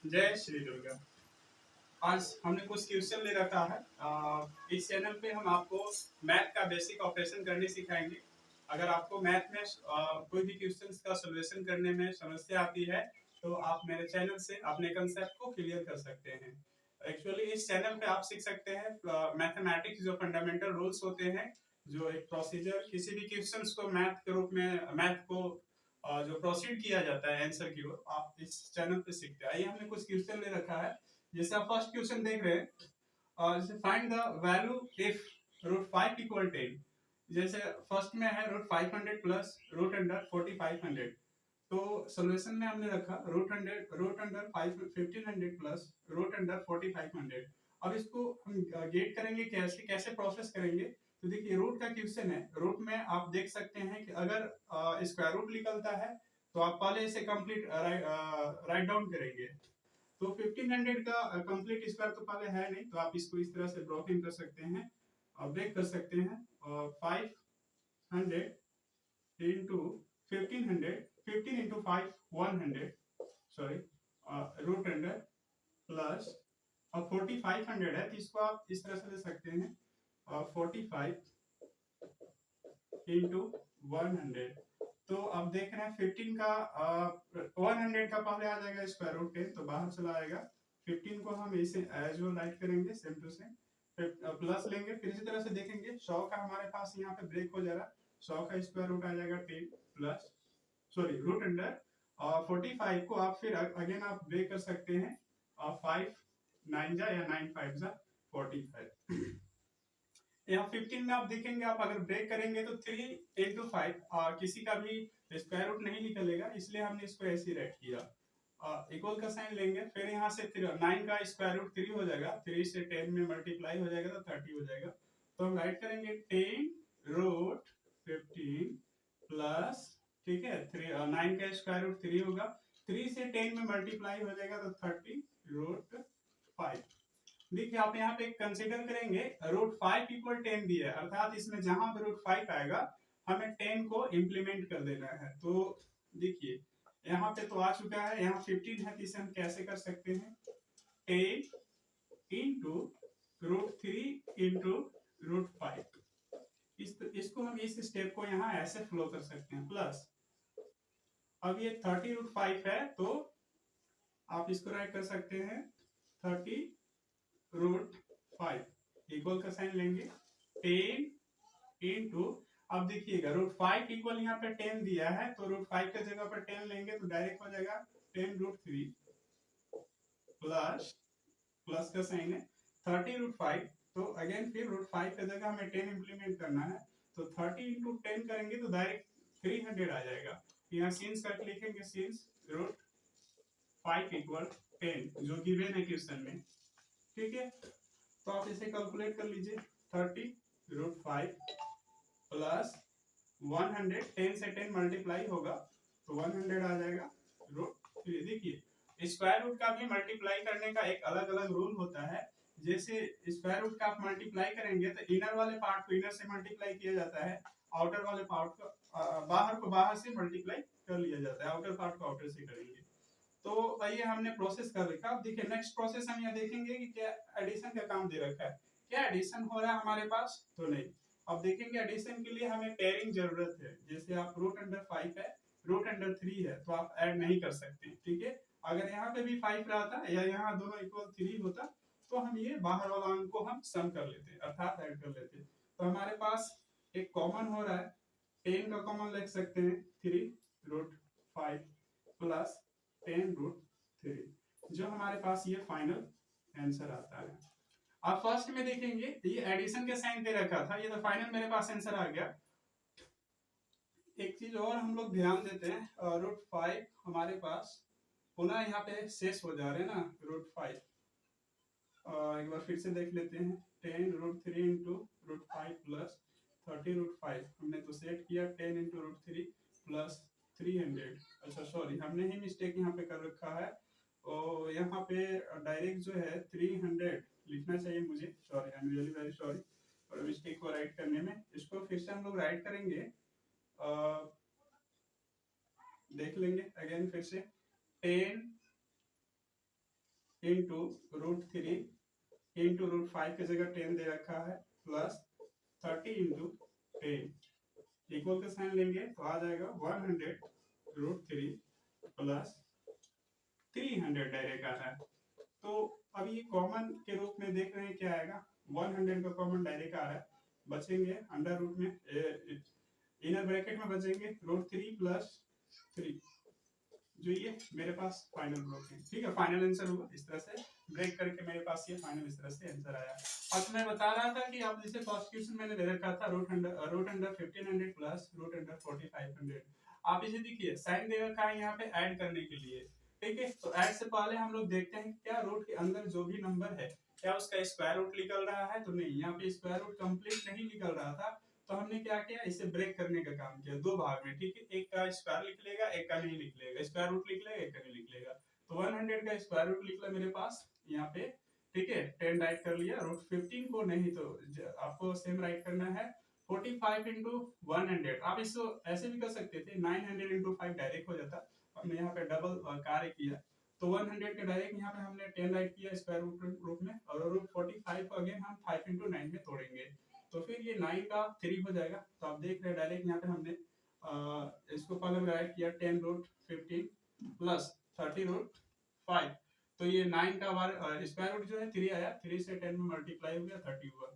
जय श्री दुर्गा। आज हमने कुछ क्वेश्चन ले रखा है। इस चैनल पे हम आपको मैथ का बेसिक ऑपरेशन करने सिखाएंगे। अगर आपको मैथ में कोई भी क्वेश्चन का सोल्यूशन करने में समस्या आती है तो आप मेरे चैनल से अपने कंसेप्ट को क्लियर कर सकते हैं। एक्चुअली इस चैनल पे आप सीख सकते हैं मैथमेटिक्स जो फंडामेंटल रूल्स होते हैं, जो एक प्रोसीजर किसी भी क्वेश्चंस को मैथ के रूप में मैथ को जो प्रोसीड किया जाता है आंसर की ओर, आप इस चैनल पे सीखते हैं। आइए हमने कुछ क्वेश्चन ले रखा है। जैसे आप फर्स्ट क्वेश्चन देख रहे हैं, जैसे find the value if root five equal 10। जैसे फर्स्ट में है रूट 500 प्लस रूट अंडर 4500। तो सोल्यूशन में हमने रखा root under 1500 plus root under 4500। अब इसको हम गेट करेंगे, कैसे कैसे प्रोसेस करेंगे। तो देखिए रूट का क्वेश्चन है, रूट में आप देख सकते हैं कि अगर स्क्वायर रूट निकलता है तो आप पहले इसे कंप्लीट राइट डाउन करेंगे। तो 1500 का कंप्लीट स्क्वायर तो पहले है नहीं, तो आप इसको इस तरह से ब्लॉकिंग कर सकते हैं और ब्रेक कर सकते हैं। और 500 into 1500, 15 into 5 100, sorry, root under plus, अब 4500 है तो इसको आप इस तरह से ले सकते हैं, और 45 इंटू 100। तो अब देख रहे हैं 15 का 100 का पहले आ जाएगा स्क्वायर रूट 10, तो बाहर चला आएगा। 15 को हम इसे एज वेल राइट करेंगे सेम टू सेम, प्लस लेंगे। फिर इसी तरह से देखेंगे 100 का हमारे पास यहाँ पे ब्रेक हो जा रहा है, 100 का स्क्वायर रूट आ जाएगा 10 प्लस, सॉरी, रूट अंडर। और 45 को आप फिर अगेन आप ब्रेक कर सकते हैं, और 5 9 जा या 9 5 जा 45। यहाँ 15 में आप देखेंगे, आप अगर ब्रेक करेंगे तो 3 इंटू 5, किसी का भी स्क्वायर रूट नहीं निकलेगा, इसलिए हमने इसको ऐसे राइट किया। इक्वल का साइन लेंगे, फिर यहाँ से 9 का स्क्वायर रूट 3 हो जाएगा, 3 से 10 में मल्टीप्लाई हो जाएगा तो 30 हो जाएगा। तो हम राइट करेंगे 10 रूट 15 प्लस, ठीक है, 9 का स्क्वायर रूट 3 होगा, 3 से 10 में मल्टीप्लाई हो जाएगा तो 30 रूट 5। देखिए आप यहाँ पे कंसीडर करेंगे रूट 5 इक्वल 10 दिया है, अर्थात इसमें जहां पे रूट 5 आएगा हमें 10 को इम्प्लीमेंट कर देना है। तो देखिए यहाँ पे तो आ चुका है, यहाँ 15 है तो इसे हम कैसे कर सकते हैं, 10 इंटू रूट 3 इंटू रूट 5। इसको हम इस स्टेप को यहाँ ऐसे फ्लो कर सकते हैं, प्लस अब ये 30 रूट 5 है तो आप इसको राइट कर सकते हैं 30 रूट 5 इक्वल का साइन लेंगे 10 इंटू, अब देखिएगा रूट 5 इक्वल यहाँ पे 10 दिया है तो रूट 5 के जगह पर 10 लेंगे तो डायरेक्ट हो जाएगा 10 रूट 3 प्लस, प्लस का साइन है 30 रूट 5। तो अगेन फिर रूट 5 के जगह हमें 10 इंप्लीमेंट करना है, तो 30 इंटू 10 करेंगे तो डायरेक्ट 300 आ जाएगा। यहाँ सीन्स कट लिखेंगे, सीन्स रूट 5 इक्वल 10 जो गिवन है क्वेश्चन में, ठीक है। तो आप इसे कैलकुलेट कर लीजिए, 30 रूट 5 प्लस 100, 10 से 10 मल्टीप्लाई होगा तो 100 आ जाएगा रूट 3। देखिए स्क्वायर रूट का भी मल्टीप्लाई करने का एक अलग अलग रूल होता है। जैसे स्क्वायर रूट का आप मल्टीप्लाई करेंगे तो इनर वाले पार्ट को इनर से मल्टीप्लाई किया जाता है, आउटर वाले पार्ट को बाहर से मल्टीप्लाई कर लिया जाता है, आउटर पार्ट को आउटर से करेंगे। तो ये हमने प्रोसेस कर रखा। अब देखिए नेक्स्ट प्रोसेस हम यहाँ देखेंगे कि क्या एडिशन का काम दे रखा है, क्या एडिशन हो रहा है हमारे पास तो नहीं। अब देखेंगे एडिशन के लिए हमें पेयरिंग जरूरत है। जैसे आप रूट अंडर 5 है, रूट अंडर 3 है तो आप ऐड नहीं कर सकते, ठीक है। अगर यहाँ पे भी 5 रहता या यहाँ दोनों इक्वल 3 होता तो हम ये बाहर वाला अंक को हम सम कर लेते, अर्थात ऐड कर लेते। तो हमारे पास एक कॉमन हो रहा है, 10 का कॉमन लिख सकते हैं 3 रूट 5 प्लस 10 रूट 3, जो हमारे पास ये फाइनल आंसर आता है। अब फर्स्ट में देखेंगे ये एडिशन के साइन दे रखा था, ये तो फाइनल मेरे पास आंसर आ गया। एक चीज और हम लोग ध्यान देते हैं, रूट 5 हमारे पास पुनः यहाँ पे शेष हो जा रहे हैं ना, रूट 5 एक बार फिर से देख लेते हैं, 10 root 3 into root 5 plus 30 root 5 हमने तो सेट किया, 10 इंटू रूट 3 प्लस 300। अच्छा सॉरी, हमने ही मिस्टेक यहाँ पे कर रखा है, और यहाँ पे डायरेक्ट जो है 300 लिखना चाहिए मुझे, sorry, I am really very sorry और मिस्टेक को राइट करने में। इसको फिर से हम लोग राइट करेंगे, देख लेंगे अगेन फिर से 10 इंटू √3 इंटू √5 की जगह 10 दे रखा है प्लस 30 इंटू 10 इक्वल का साइन लेंगे तो आ जाएगा 100 √3 प्लस 300 डायरेक्ट आ रहा है। तो अब ये कॉमन के रूप में देख रहे हैं क्या आएगा, 100 का कॉमन डायरेक्ट आ रहा है, बचेंगे अंडर रूट में इनर ब्रैकेट में बचेंगे √3 प्लस 3 जो ये मेरे पास फाइनल ब्लॉक है। ठीक है, फाइनल आंसर हुआ इस तरह से ब्रेक करके मेरे पास ये फाइनल इस तरह से आंसर आया। और तो मैं बता रहा था कि आप जैसे फर्स्ट क्वेश्चन मैंने दे रखा था √100 1500 प्लस √100 4500। आप इसे देखिए साइन दे रखा है यहाँ पे ऐड करने के लिए। ठीक है, तो ऐड से पहले हम लोग देखते हैं क्या रूट के अंदर जो भी नंबर है क्या उसका स्क्वायर रूट निकल रहा है, तो नहीं, यहाँ पे स्क्वायर रूट कंप्लीट नहीं निकल रहा था। तो हमने क्या किया, इसे ब्रेक करने का काम किया दो भाग में। ठीक है, एक का स्क्वायर निकलेगा, एक का नहीं निकलेगा, स्क्वायर रूट निकलेगा, एक का नहीं निकलेगा। तो 100 का स्क्वायर रूट निकला मेरे पास यहाँ पे। ठीक है, 10 राइट कर लिया, √15 को नहीं तो आपको सेम राइट करना है 45 इंटू 100। आप इसको ऐसे भी कर सकते थे 900 इंटू 5 डायरेक्ट हो जाता, हमने यहाँ पे डबल कार्य किया। तो 100 के डायरेक्ट यहाँ पे हमने 10 राइट किया स्क्वायर रूट में, और √45 को अगेन हम 5 इंटू 9 में तोड़ेंगे तो फिर ये 9 का 3 हो जाएगा। तो आप देख रहे हैं डायरेक्ट यहाँ पे हमने इसको पहले राइट किया 10√15 प्लस 30√5। तो ये 9 का स्क्वायर रूट जो है 3 आया, 3 से 10 में मल्टीप्लाई हो गया 30 हुआ।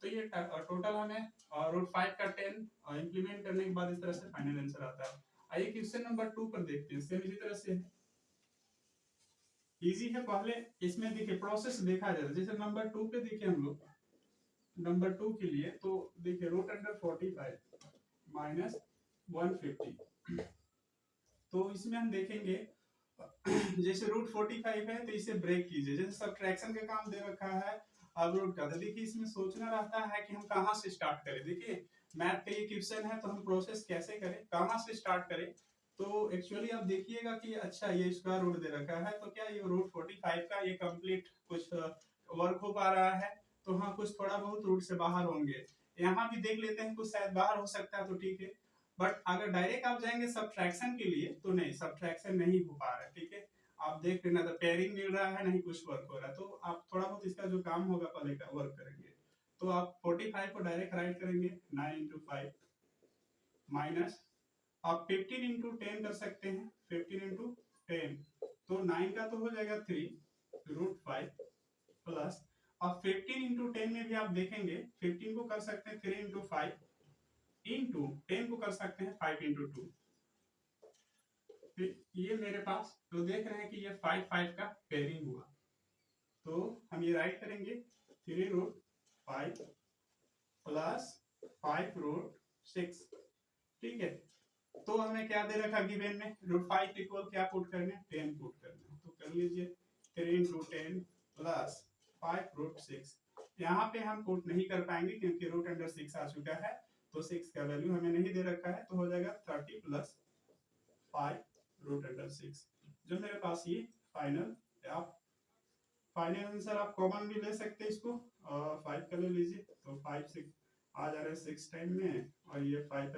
तो ये टोटल हमें √5 का 10 इंप्लीमेंट करने के बाद इस तरह से फाइनल आंसर आता है। आइए क्वेश्चन नंबर 2 पर देखते हैं, सेम इसी तरह से है, इजी है। पहले इसमें देखिए प्रोसेस देखा जाए, जैसे नंबर 2 पे देखिए हम लोग नंबर 2 के लिए तो देखिए √45 माइनस 150। तो इसमें हम देखेंगे जैसे √45 है तो इसे ब्रेक कीजिए, जैसे सब्ट्रैक्शन का काम दे रखा है अब रूट का, तो देखिए इसमें सोचना रहता है कि हम कहाँ से स्टार्ट करें। देखिए मैथ का ये क्वेश्चन है तो हम प्रोसेस कैसे करें, कहाँ से स्टार्ट करें। तो एक्चुअली आप देखिएगा कि अच्छा ये स्क्वायर रूट दे रखा है, तो क्या ये √45 का ये कंप्लीट कुछ वर्क हो पा रहा है, तो हाँ कुछ थोड़ा बहुत रूट से बाहर होंगे। यहाँ भी देख लेते हैं कुछ शायद बाहर हो सकता है, तो ठीक है। बट अगर डायरेक्ट आप जाएंगे सब्ट्रैक्शन के लिए तो नहीं, सब्ट्रैक्शन नहीं हो पा रहा है। ठीक है, आप देख लेना, तो पेयरिंग मिल रहा है, नहीं कुछ वर्क हो रहा है, तो आप थोड़ा बहुत इसका जो काम होगा पहले का वर्क करेंगे। तो आप 45 को डायरेक्ट राइट करेंगे 9 इंटू 5 माइनस आप 15 इंटू 10 कर सकते हैं, 15 इंटू 10 तो 9 का तो हो जाएगा 3 √5 प्लस अब 15 इंटू 10 में भी आप देखेंगे 15 को कर सकते हैं 3 इंटू 5 इंटू 10 को कर सकते हैं 5 इंटू 2। ये मेरे पास तो देख रहे हैं कि ये 5 का पेयरिंग हुआ, तो हम ये राइट करेंगे 3√5 प्लस 5√6। ठीक है, तो हमें क्या दे रखा गिवन में, √5 इक्वल क्या पुट करने, 10 पुट करना, तो कर लीजिए 3 इंटू 10 प्लस 5√6। यहाँ पे हम पुट नहीं कर पाएंगे क्योंकि √6 आ चुका है, तो 6 का वैल्यू हमें नहीं दे रखा है, तो हो जाएगा 30 प्लस 5√6 जो मेरे पास ये फाइनल। आप फाइनल आंसर आप कॉमन भी ले सकते हैं, इसको 5 का ले लीजिए, तो 5 से आ जा रहा है 6 टाइम में, और ये 5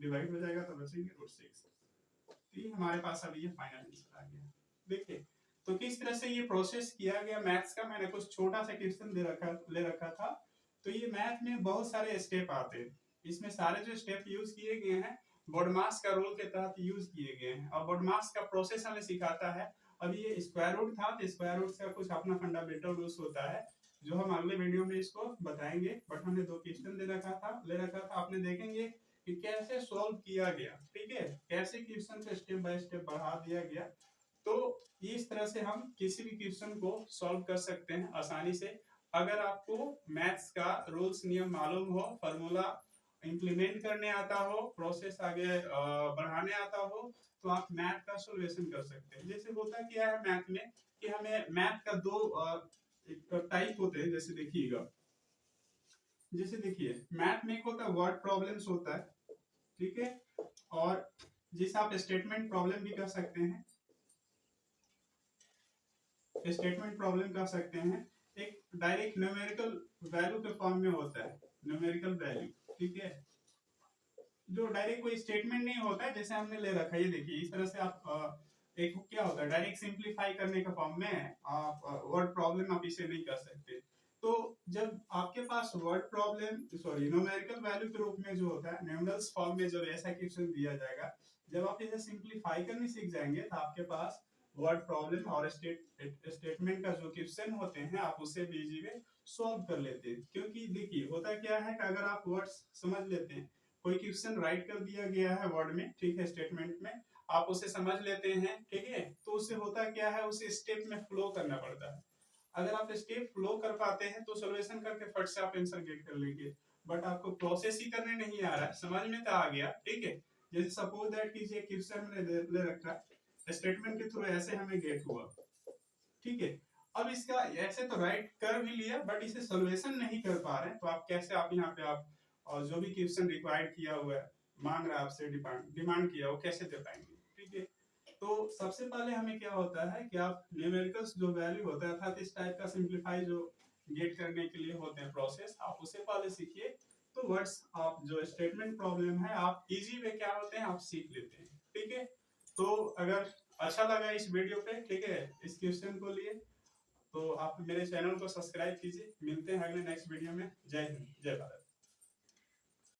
डिवाइड हो जाएगा तो बचेंगे √6। तो ये हमारे पास अभी ये फाइनल आंसर आ गया। देखिए तो किस तरह से ये प्रोसेस किया गया मैथ्स का, मैंने कुछ छोटा सा क्वेश्चन ले रखा था। तो ये मैथ में बहुत सारे स्टेप आते हैं, इसमें सारे जो स्टेप यूज किए गए हैं बोडमास का रूल के तहत यूज किए गए हैं, और बोडमास का प्रोसेस हमें सिखाता है। अब ये स्क्वायर रूट था, तो स्क्वायर रूट का कुछ अपना फंडामेंटल रूल्स होता है जो हम अगले वीडियो में इसको बताएंगे। बट हमने 2 क्वेश्चन ले रखा था, आपने देखेंगे कि कैसे सॉल्व किया गया। ठीक है, कैसे क्वेश्चन को स्टेप बाय स्टेप बढ़ा दिया गया। तो इस तरह से हम किसी भी क्वेश्चन को सॉल्व कर सकते हैं आसानी से, अगर आपको मैथ्स का रूल्स नियम मालूम हो, फॉर्मूला इंप्लीमेंट करने आता हो, प्रोसेस आगे बढ़ाने आता हो, तो आप मैथ का सॉल्यूशन कर सकते हैं। जैसे होता क्या है मैथ में कि हमें मैथ का 2 टाइप होते हैं, जैसे देखिएगा, जैसे देखिए मैथ में एक होता है वर्ड प्रॉब्लम्स होता है, ठीक है, और जिसे आप स्टेटमेंट प्रॉब्लम भी कह सकते हैं, स्टेटमेंट प्रॉब्लम कह सकते हैं। एक डायरेक्ट न्यूमेरिकल वैल्यू के फॉर्म में होता है, न्यूमेरिकल वैल्यू, ठीक है, जो डायरेक्ट कोई स्टेटमेंट नहीं होता है, जैसे हमने ले रखा है। ये देखिए इस तरह से आप एक क्या होता है डायरेक्ट सिंप्लीफाई करने का फॉर्म में आप वर्ड प्रॉब्लम आप इसे नहीं कर सकते। तो जब आपके पास word problem sorry numerical value के रूप में जो होता है न्यूमरल्स फॉर्म में जब ऐसा क्वेश्चन दिया जाएगा, जब आप इसे सिंप्लीफाई करने सीख जाएंगे तो आपके पास वर्ड प्रॉब्लम और स्टेटमेंट का जो क्वेश्चन होते हैं आप उसे भी इजी वे सॉल्व कर लेते हैं। क्योंकि देखिए होता क्या है कि अगर आप वर्ड्स समझ लेते हैं, कोई क्वेश्चन राइट कर दिया गया है वर्ड में, ठीक है, स्टेटमेंट में आप उसे समझ लेते हैं, ठीक है, तो उससे होता क्या है उसे स्टेप में फ्लो करना पड़ता है। अगर आप स्टेप फ्लो कर पाते हैं तो सोल्यूशन करके फट से आप आंसर गेट कर लेंगे। बट आपको प्रोसेस ही करने नहीं आ रहा है, समझ में तो आ गया, ठीक है। जैसे सपोज दैट कि ये क्वेश्चन मैंने ले रखा है, स्टेटमेंट के थ्रू ऐसे हमें गेट हुआ, ठीक है। अब इसका ऐसे तो राइट कर भी लिया बट इसे सोल्यूशन नहीं कर पा रहे हैं, तो आप कैसे आप यहाँ पे आप और जो भी क्वेश्चन रिक्वायर्ड किया हुआ है मांग रहा है आपसे डिमांड किया वो कैसे दे पाएंगे, ठीक है। तो सबसे पहले हमें क्या होता है कि आप न्यूमेरिकल्स जो वैल्यू होता है अर्थात इस टाइप का सिंप्लीफाई जो गेट करने के लिए होते हैं प्रोसेस, आप उसे पहले सीखिए। तो वर्ड्स आप जो स्टेटमेंट प्रॉब्लम है आप इजी वे क्या होते हैं आप सीख लेते हैं, ठीक है। तो अगर अच्छा लगा इस वीडियो पे, ठीक है, इस क्वेश्चन को लिए, तो आप मेरे चैनल को सब्सक्राइब कीजिए। मिलते हैं अगले नेक्स्ट वीडियो में। जय हिंद, जय भारत।